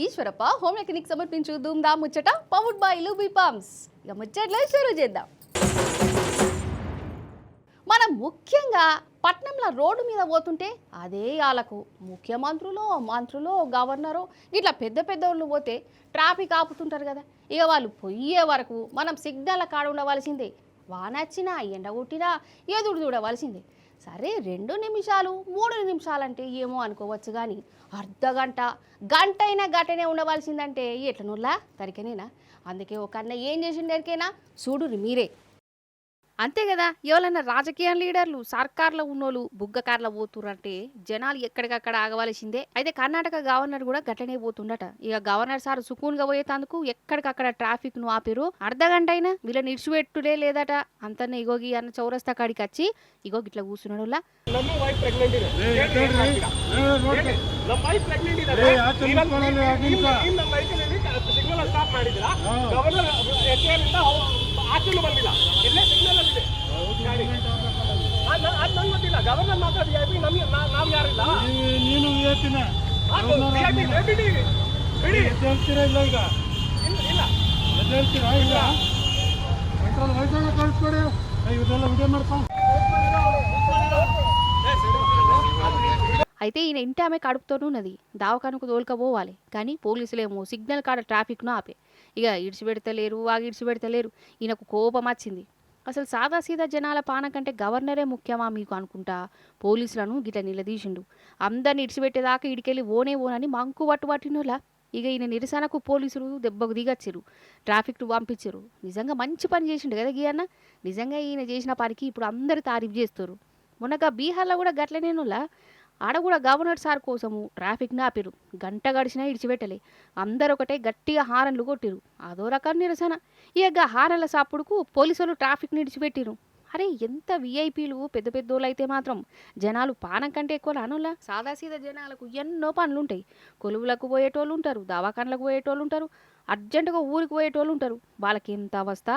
Eeshwarappa home mechanic సమర్పించు ధూమ్దా ముచ్చట powered by lobby pumps. ఇక ముచ్చట్లో షురూ చేద్దాం. మనం ముఖ్యంగా పట్నంలో రోడ్డు మీద పోతుంటే అదే వాళ్ళకు మంత్రులు గవర్నరు ఇట్లా పెద్ద పెద్దోళ్ళు పోతే ట్రాఫిక్ ఆపుతుంటారు కదా. ఇక వాళ్ళు పోయే వరకు మనం సిగ్నల్ కాడ ఉండవలసిందే. వానొచ్చినా ఎండ కొట్టినా ఎదురు చూడవలసిందే. సరే 2 నిమిషాలు 3 నిమిషాలంటే ఏమో అనుకోవచ్చు, కానీ అర్ధగంట గంట అయినా గంటనే ఉండవలసిందంటే ఎట్లనుల్లా తరికనేనా. అందుకే ఒక అన్న ఏం చేసిండు ఎరికైనా చూడురు మీరే. అంతే కదా, ఎవరన్నా రాజకీయ లీడర్లు సర్కార్లో ఉన్నోళ్ళు బుగ్గ కార్లో పోతురంటే జనాలు ఎక్కడికక్కడ ఆగవలసిందే. అయితే కర్ణాటక గవర్నర్ కూడా గట్లనే పోతుండట. ఇక గవర్నర్ సార్ సుకూన్గా పోయేందుకు ఎక్కడికక్కడ ట్రాఫిక్ ను ఆపిరు. అర్ధగంట అయినా వీళ్ళని ఇడిచిపెట్టుడే లేదట. అంతనే ఇగోగి అన్న చౌరస్తా కాడికి వచ్చి ఇగో గిట్లా కూర్చున్నాడు. ಗವರ್ನರ್ ಮಾತ್ರ ವಿಐಪಿ, ನಾವು ಯಾರಿಲ್ಲ. ನೀನು ವಿಐಪಿನ ಹೇಳ್ತೀರಾ ಇಲ್ಲ? ಈಗ ಇಲ್ಲ ಹೇಳ್ತೀರಾ? ಇಲ್ಲ ಪೆಟ್ರೋಲ್ ವೈದ್ಯ ಕಳಿಸ್ಕೊಡಿ, ಇದೆಲ್ಲ ವಿಡಿಯೋ ಮಾಡ್ಕೊ. అయితే ఈయన ఇంటి ఆమె కడుపుతోనూ ఉన్నది, దావకానుకు తోలుకపోవాలి. కానీ పోలీసులేమో సిగ్నల్ కాడ ట్రాఫిక్ను ఆపే. ఇక ఇడిచిపెడతలేరు. ఈయనకు కోపం వచ్చింది. అసలు సాదాసీదా జనాల పాన కంటే గవర్నరే ముఖ్యమా మీకు అనుకుంటా పోలీసులను గిట్ల నిలదీసిండు. అందరిని ఇడిచిపెట్టేదాకా ఇడికెళ్ళి ఓనని మంకు పట్టినోలా. ఇక ఈయన నిరసనకు పోలీసులు దెబ్బకు దిగచ్చిరు, ట్రాఫిక్ను పంపించారు. నిజంగా మంచి పని చేసిండు కదా గీ అన్న. నిజంగా ఈయన చేసిన పనికి ఇప్పుడు అందరు తారీఫ్ చేస్తారు. మొన్నగా బీహార్లో కూడా గట్లనేనులా. ఆడ కూడా గవర్నర్ సార్ కోసము ట్రాఫిక్ని ఆపిరు. గంట గడిచినా ఇడిచిపెట్టలే. అందరు ఒకటే గట్టిగా హారన్లు కొట్టిరు. అదో రకం నిరసన. ఇక హారన్ల సాపుడుకు పోలీసులు ట్రాఫిక్ని ఇడిచిపెట్టిరు. అరే ఎంత విఐపీలు పెద్ద పెద్దోళ్ళు అయితే మాత్రం జనాలు పానం కంటే ఎక్కువ రానులా. సాదాసీదా జనాలకు ఎన్నో పనులుంటాయి. కొలువులకు పోయేటోళ్ళు ఉంటారు, దవాఖానలకు పోయేటోళ్ళు ఉంటారు, అర్జెంటుగా ఊరికి పోయేటోళ్ళు ఉంటారు. వాళ్ళకి ఎంత అవస్థ.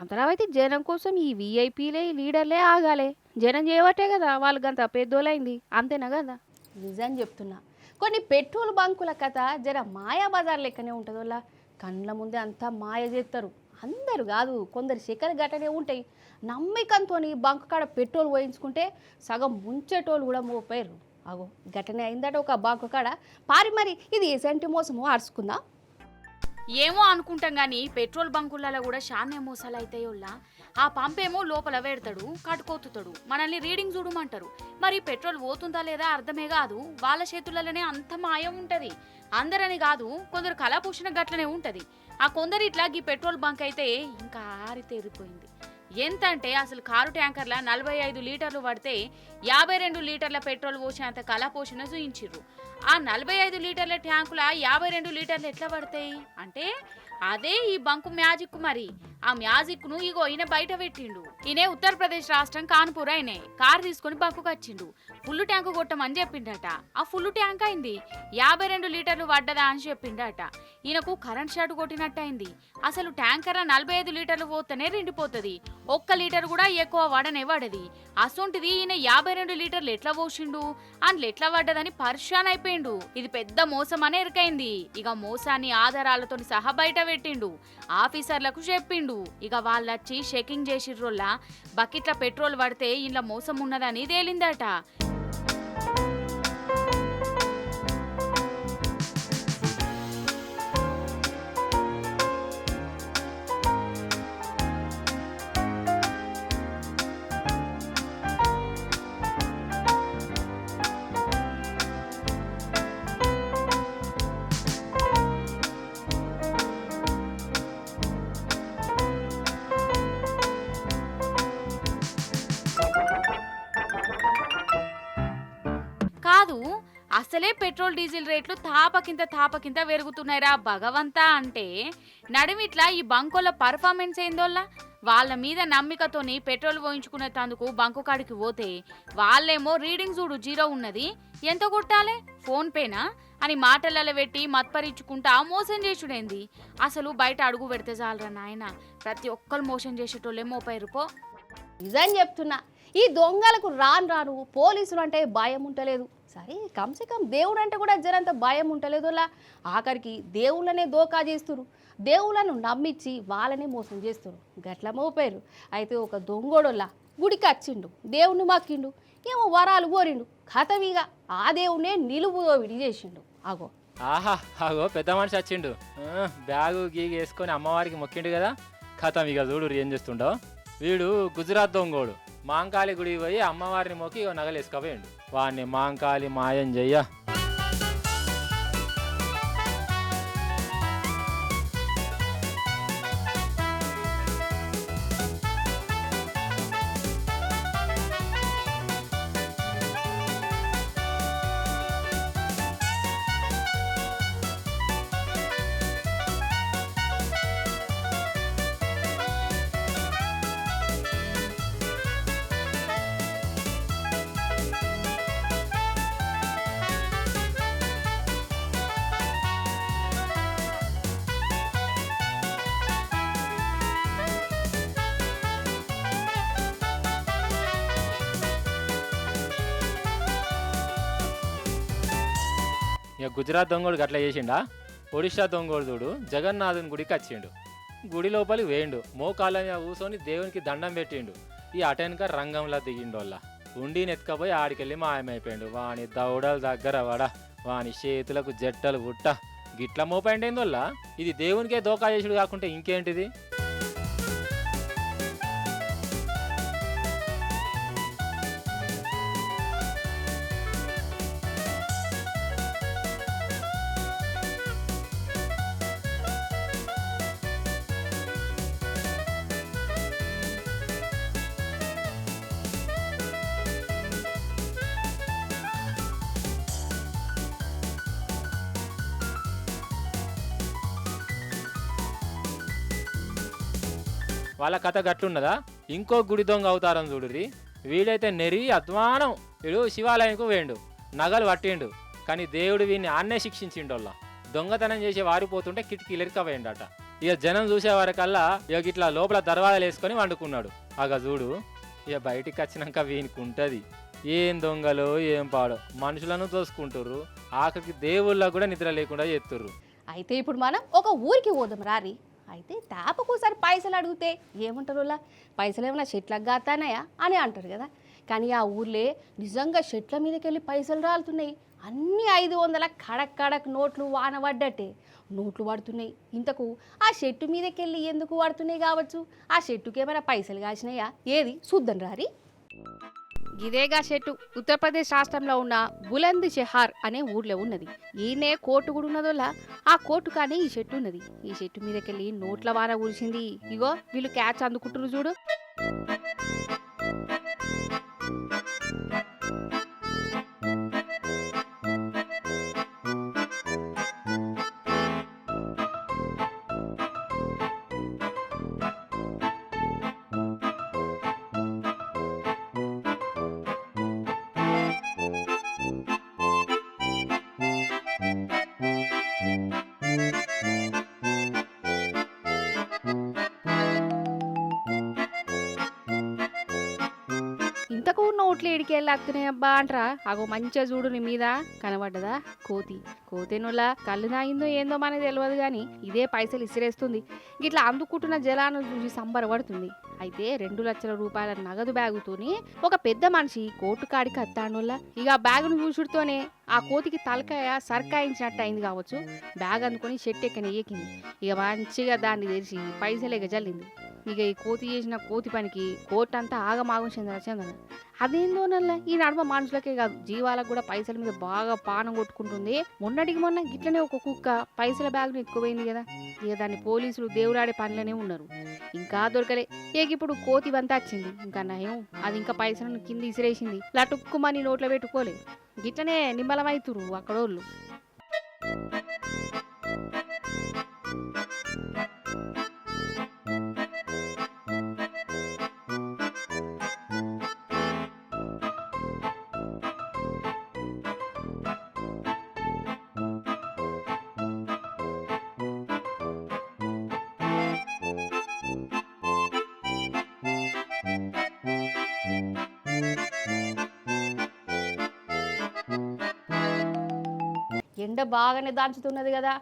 అంతరావైతే జనం కోసం ఈ విఐపీలే లీడర్లే ఆగాలే. జనం చేయబట్టే కదా వాళ్ళకంత పెద్దోళ్ళైంది. అంతేనా కదా? నిజం చెప్తున్నా. కొన్ని పెట్రోల్ బంకుల కథ జర మాయా బజార్ లెక్కనే ఉంటుందోలా. కండ్ల ముందే అంతా మాయ చేస్తారు. అందరు కాదు, కొందరు శిఖర గట్టనే ఉంటాయి. నమ్మికంతో బంకు కాడ పెట్రోల్ పోయించుకుంటే సగం ముంచేటోళ్ళు కూడా మోపోయారు. అగో గట్టనే అయిందట ఒక బంకు కాడ. మరి ఇది ఎసంటి మోసమో అరుచుకుందా. ఏమో అనుకుంటాం కానీ పెట్రోల్ బంకులలో కూడా చాలా మోసాలు అవుతాయోళ్ళ. ఆ పంపేమో లోపల పెడతాడు, కట్టుకోతుతాడు, మనల్ని రీడింగ్ చూడమంటారు. మరి పెట్రోల్ పోతుందా లేదా అర్థమే కాదు. వాళ్ళ చేతులలోనే అంత మాయం ఉంటది. అందరని కాదు, కొందరు కళాపూషణ గట్లనే ఉంటది. ఆ కొందరు ఇట్లా ఈ పెట్రోల్ బంక్ అయితే ఇంకా ఆరితేరిపోయింది. ఎంత అంటే అసలు కారు ట్యాంకర్ల 45 లీటర్లు పడితే 52 లీటర్ల పెట్రోల్ పోసేంత కళాపోషణ చూయించిర్రు. ఆ 45 లీటర్ల ట్యాంకుల 52 లీటర్లు ఎట్లా పడతాయి అంటే అదే ఈ బంకు మ్యాజిక్. మరి ఆ మ్యాజిక్ ను ఇగో ఈయన బయట పెట్టిండు. ఈయనే ఉత్తరప్రదేశ్ రాష్ట్రం కాన్పూర్ అయినే కారు తీసుకుని బంకుకు వచ్చిండు. ఫుల్ ట్యాంకు కొట్టమని చెప్పిండట. ఆ ఫుల్ ట్యాంక్ అయింది 52 లీటర్లు పడ్డదా అని చెప్పిండట. ఈయనకు కరెంట్ షాట్ కొట్టినట్టయింది. అసలు ట్యాంకర్ 45 లీటర్లు పోతేనే రెండిపోతుంది. 1 లీటర్ కూడా ఎక్కువ వాడనే వాడది. అసొంటిది ఈయన 52 లీటర్లు ఎట్లా పోసిండు, అందులో ఎట్లా పడ్డదని పరిశాన్ అయిపోయిండు. ఇది పెద్ద మోసం అనే ఎరికైంది. ఇక మోసాన్ని ఆధారాలతో సహా బయట పెట్టిండు. ఆఫీసర్లకు చెప్పిండు. ఇక వాళ్ళొచ్చి చెకింగ్ చేసిర్రోల్లా బకెట్ల పెట్రోల్ పడితే ఇంట్లో మోసం ఉన్నదని తేలిందట. కాదు, అసలే పెట్రోల్ డీజిల్ రేట్లు తాపకింత పెరుగుతున్నాయిరా భగవంతా. అంటే నడిమిట్లా ఈ బంకుల పర్ఫార్మెన్స్ ఏందోల్లా. వాళ్ళ మీద నమ్మికతోని పెట్రోల్ పోయించుకునేందుకు బంకు కాడికి పోతే వాళ్ళేమో రీడింగ్ చూడు 0 ఉన్నది, ఎంత కొట్టాలే, ఫోన్ పేనా అని మాటలలో పెట్టి మత్పరించుకుంటా మోసం చేసుడేంది. అసలు బయట అడుగు పెడితే చాలరా నాయన, ప్రతి ఒక్కరు మోసం చేసేటోళ్ళే 30 రూపాయలు. నిజం చెప్తున్నా, ఈ దొంగలకు రాను రాను పోలీసులు అంటే భయం ఉంటలేదు. సరే కమ్సే కమ్ దేవుడు అంటే కూడా జరంత భయం ఉంటలేదు. ఆఖరికి దేవుళ్ళనే దోకా చేస్తురు, దేవుళ్ళను నమ్మించి వాళ్ళనే మోసం చేస్తురు. గట్ల మోపారు. అయితే ఒక దొంగోడోళ్ళ గుడికి వచ్చిండు, దేవుణ్ణి మక్కిండు, ఏమో వరాలు కోరిండు. కథవిగా ఆ దేవుణ్ణే నిలువుదో విడి చేసిండు. ఆగో ఆహా అగో పెద్ద మనిషి వచ్చిండు. బ్యాగు గీగి వేసుకొని అమ్మవారికి మొక్కిండు కదా. కథం ఇక చూడు ఏం చేస్తుండో. వీడు గుజరాత్ దొంగోడు. మాంకాళి గుడికి పోయి అమ్మవారిని మొక్కి నగలు వేసుకపోయిండు. వాడిని మాంకాళి మాయం చెయ్య. ఇక గుజరాత్ దొంగోడు గట్ల చేసిండా. ఒడిషా దొంగోడు చూడు జగన్నాథుని గుడికి వచ్చిండు. గుడి లోపలికి వేయండు, మోకాళ్ళ మీద కూర్చొని దేవునికి దండం పెట్టిండు. ఈ అటెనక రంగంలో దిగిండు వల్ల ఉండిని ఎత్తుకపోయి ఆడికెళ్ళి మాయమైపోయిండు. వాని దౌడల దగ్గర వడ, వాని చేతులకు జట్టలు పుట్ట గిట్ల మోపైండేంది వల్ల. ఇది దేవునికే దోకా చేసుడు కాకుంటే ఇంకేంటిది. వాళ్ళ కథ గట్లున్నదా. ఇంకో గుడి దొంగ అవుతారని చూడుర్రి. వీడైతే నెరి అధ్వానం. వీడు శివాలయంకు వేయండు, నగలు పట్టిండు. కానీ దేవుడు వీడిని ఆన్నే శిక్షించిండోళ్ళ. దొంగతనం చేసి వారిపోతుంటే కిటికీలు ఎరకపోయిండట. ఇక జనం చూసేవారికల్లా ఇక ఇట్లా లోపల దర్వాజాలు వేసుకొని వండుకున్నాడు. అగ చూడు ఇక బయటికి వచ్చినాక వీనికి ఉంటుంది ఏం దొంగలో ఏం పాడో. మనుషులను తోసుకుంటుర్రు, ఆఖరికి దేవుళ్ళకు కూడా నిద్ర లేకుండా చేస్తుర్రు. అయితే ఇప్పుడు మనం ఒక ఊరికి పోదాం రారి. అయితే తాపకోసారి పైసలు అడిగితే ఏమంటారు, పైసలు ఏమైనా చెట్లకు కాతానాయా అని అంటారు కదా. కానీ ఆ ఊర్లే నిజంగా చెట్ల మీదకి వెళ్ళి పైసలు రాలుతున్నాయి. అన్నీ 500 కడక్ కడక్ నోట్లు వాన పడ్డట్టే నోట్లు పడుతున్నాయి. ఇంతకు ఆ చెట్టు మీదకి వెళ్ళి ఎందుకు పడుతున్నాయి కావచ్చు. ఆ చెట్టుకి ఏమైనా పైసలు కాసినాయా, ఏది చూద్దాం రారి. ఇదేగా చెట్టు ఉత్తరప్రదేశ్ రాష్ట్రంలో ఉన్న బులంద్ షెహార్ అనే ఊర్లో ఉన్నది. ఈయనే కోర్టు కూడా ఉన్నదోలా. ఆ కోర్టు కానీ ఈ చెట్టు ఉన్నది. ఈ చెట్టు మీదకెళ్ళి నోట్ల వాన కురిసింది. ఇగో వీళ్ళు క్యాచ్ అందుకుంటున్నారు చూడు. ఇంతకు నోట్లు ఏడికి వెళ్ళి అత్తున్నాయి అబ్బా అంటరా. అగో మంచిగా చూడు నీ మీద కనబడ్డదా కోతి. కోతేనులా కళ్ళు నాగిందో ఏందో మనకి తెలియదు కానీ ఇదే పైసలు ఇసిరేస్తుంది. ఇట్లా అందుకుంటున్న జలాను చూసి సంబరపడుతుంది. అయితే 2 లక్షల రూపాయల నగదు బ్యాగుతోని ఒక పెద్ద మనిషి కోర్టు కాడికి అత్తానుల్లా. ఇక ఆ బ్యాగును చూసుడుతోనే ఆ కోతికి తలకాయ సర్కాయించినట్టు అయింది కావచ్చు. బ్యాగ్ అందుకొని షెట్ ఎక్కని ఎక్కింది. ఇక మంచిగా దాన్ని తెరిచి పైసలే జల్లింది. ఇక ఈ కోతి చేసిన కోతి పనికి కోర్టు అంతా ఆగమాగం చెందన. అదేందో నల్ల ఈ నడుమ మనుషులకే కాదు జీవాలకు కూడా పైసల మీద బాగా పానం కొట్టుకుంటుంది. మొన్నటికి మొన్న గిట్లనే ఒక కుక్క పైసల బ్యాగ్ను ఎక్కువైంది కదా. ఇక దాన్ని పోలీసులు దేవులాడే పనిలోనే ఉన్నారు. ఇంకా దొరకలే. ఇక ఇప్పుడు కోతి వంతా వచ్చింది. ఇంకా నయం అది ఇంకా పైసలను కింద ఇసిరేసింది. లటుక్కుమని నోట్లో పెట్టుకోలే. గిట్లనే నిమ్మలమైతురు అక్కడోళ్ళు. ఎండ బాగానే దాంచుతున్నది కదా,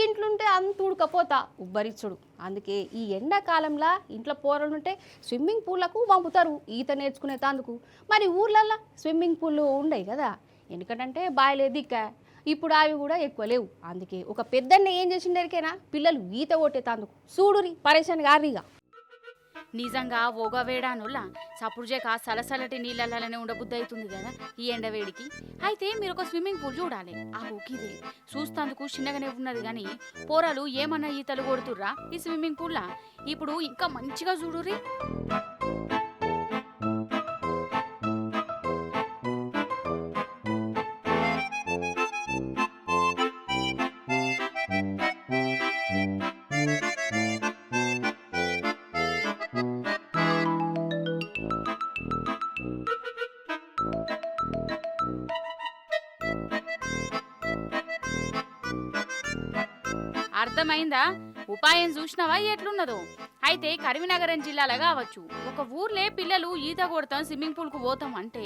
ఇంట్లుంటే అంత ఉడకపోతా ఉబ్బరిచ్చుడు. అందుకే ఈ ఎండాకాలంలో ఇంట్లో పోరలుంటే స్విమ్మింగ్ పూల్లకు పంపుతారు ఈత నేర్చుకునే తందుకు. మరి ఊర్లల్లో స్విమ్మింగ్ పూల్ ఉండవు కదా, ఎందుకంటే బాయిలే దిక్క. ఇప్పుడు అవి కూడా ఎక్కువ లేవు. అందుకే ఒక పెద్దన్న ఏం చేసిండరికైనా పిల్లలు ఈత కొట్టేతందుకు చూడురి పరేషాన్ గారిగా. నిజంగా ఒగ వేడానుల్లా సపురుజేక సలసలటి నీళ్ళలోనే ఉండబుద్ధి అవుతుంది కదా ఈ ఎండవేడికి. అయితే మీరు ఒక స్విమ్మింగ్ పూల్ చూడాలి. ఆ ఊకిదే చూస్తందుకు చిన్నగానే ఉన్నది కానీ పోరాలు ఏమన్నా ఈతలు కొడుతుర్రా ఈ స్విమ్మింగ్ పూల్లా. ఇప్పుడు ఇంకా మంచిగా చూడుర్రి. అర్థమైందా? ఉపాయం చూసినావా ఎట్లున్నదో? అయితే కరీంనగరం జిల్లాలో కావచ్చు ఒక ఊర్లే పిల్లలు ఈత కొడతాం స్విమ్మింగ్ పూల్కు పోతాం అంటే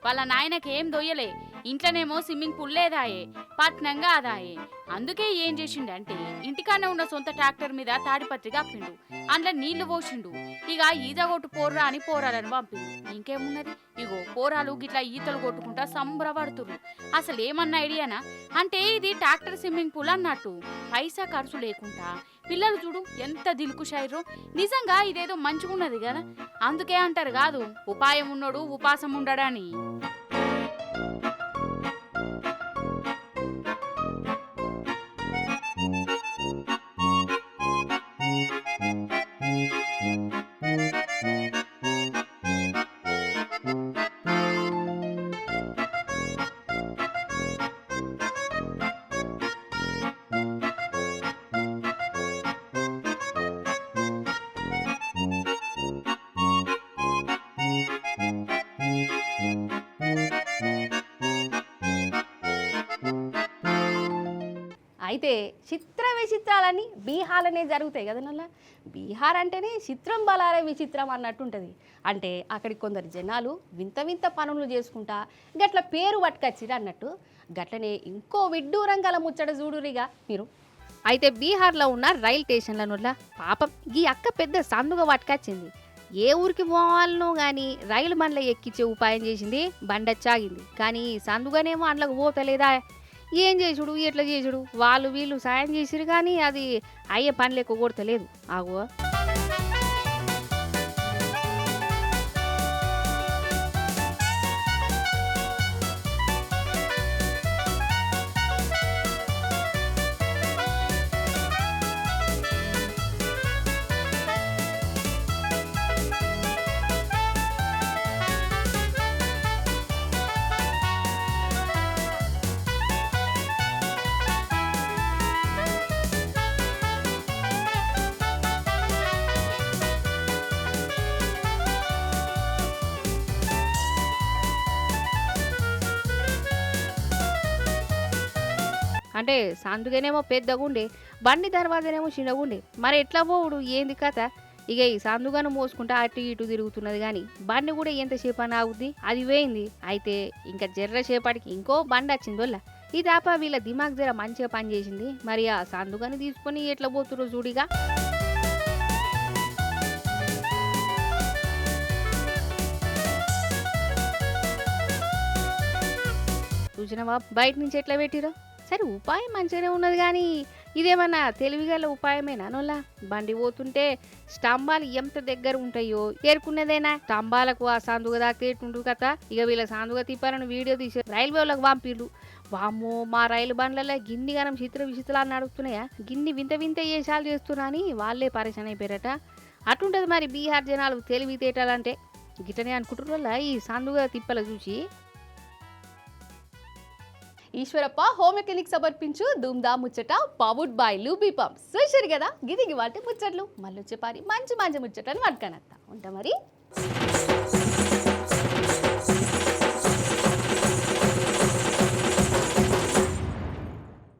వాళ్ళ నాయనకి ఏం దొయ్యలే, ఇంట్లోనేమో స్విమ్మింగ్ పూల్ లేదాయే, పట్నంగా అదాయే. అందుకే ఏం చేసిండంటే ఇంటికానే ఉన్న సొంత ట్రాక్టర్ మీద తాడిపత్రి కప్పిండు, అందులో నీళ్లు పోసిండు. ఇక ఈత కొట్టు పోర్రా అని పోరాలని పంపిండు. ఇంకేమున్నది, ఇగో పోరాలు గిట్లా ఈతలు కొట్టుకుంటా సంబరపడుతుర్రు. అసలు ఏమన్నా ఐడియానా? అంటే ఇది ట్రాక్టర్ స్విమ్మింగ్ పూల్ అన్నట్టు, పైసా ఖర్చు లేకుండా పిల్లలు చూడు ఎంత దిల్కుషాయిరో. నిజంగా ఇదేదో మంచిగున్నది కదా. అందుకే అంటారు కాదు ఉపాయం ఉన్నోడు ఉపాసం ఉండడని. అయితే చిత్ర విచిత్రాలన్నీ బీహార్లోనే జరుగుతాయి కదా నల్ల. బీహార్ అంటేనే చిత్రం బలారే విచిత్రం అన్నట్టు ఉంటుంది. అంటే అక్కడికి కొందరు జనాలు వింత వింత పనులు చేసుకుంటా గట్ల పేరు పట్టుకొచ్చిరు అన్నట్టు. గట్లనే ఇంకో విడ్డూరం గల ముచ్చట చూడురిగా మీరు. అయితే బీహార్లో ఉన్న రైల్ స్టేషన్ల పాపం ఈ అక్క పెద్ద సందుగా పట్టుకొచ్చింది. ఏ ఊరికి పోవాలనో కానీ రైలు బండ్ల ఎక్కించే ఉపాయం చేసింది, బండచ్చాగింది. కానీ సందుగానేమో అందులోకి పోతలేదా. ఏం చేసుడు ఎట్లా చేసుడు, వాళ్ళు వీళ్ళు సాయం చేసిరు కానీ అది అయ్యే పని లెక్క కొడతలేదు. ఆగో అంటే సందుగానేమో పెద్దగుండే, బండి దర్వాజనేమో చిన్నగుండే. మరి ఎట్లా పోవుడు ఏంది కథ? ఇక ఈ సందుగాను మోసుకుంటా అటు ఇటు తిరుగుతున్నది కానీ బండి కూడా ఎంతసేపు అని ఆగుద్ది, అది వేయింది. అయితే ఇంకా జర్రసేపటికి ఇంకో బండి వచ్చిందోళ్ళ. ఈ దాప వీళ్ళ దిమాగ్ జర మంచిగా పనిచేసింది. మరి ఆ సందుగాని తీసుకొని ఎట్లా పోతురో చూడిగా. చూసినవా బయట నుంచి ఎట్లా పెట్టిరో. సరే ఉపాయం మంచిగానే ఉన్నది కానీ ఇదేమన్నా తెలివిగల ఉపాయమేనా నోళ్ళ? బండి పోతుంటే స్తంభాలు ఎంత దగ్గర ఉంటాయో ఏరుకునేదేనా. స్తంభాలకు ఆ సందుగ దాకా ఎట్టుండు కదా. ఇక వీళ్ళ సందుగ తిప్పాలని వీడియో తీసి రైల్వే వాళ్ళకి పంపిళ్ళు. వామ్మో మా రైలు బండ్లలో గిన్ని గనం చిత్ర విచిత్రాలు నడుస్తున్నాయా, గిన్ని వింత వింత ఏషాలు చేస్తున్నా అని వాళ్ళే పరేషాన్ అయిపోయారట. అటుంటది మరి బీహార్ జనాలు తెలివితేటాలంటే. గిట్టనే అనుకుంటున్న ఈ సందుగ తిప్పల చూసి. ఈశ్వరప్ప హోమ్ క్లినిక్ సమర్పించు ధూమ్దా ముచ్చట పవర్డ్ బై లూబీ పంప్స్. చూశారు కదా గిదిగి వాటి ముచ్చట్లు. మళ్ళీ వచ్చే పారి మంచి మంచి ముచ్చట్లను పట్టుకనత్తా ఉంటా మరి.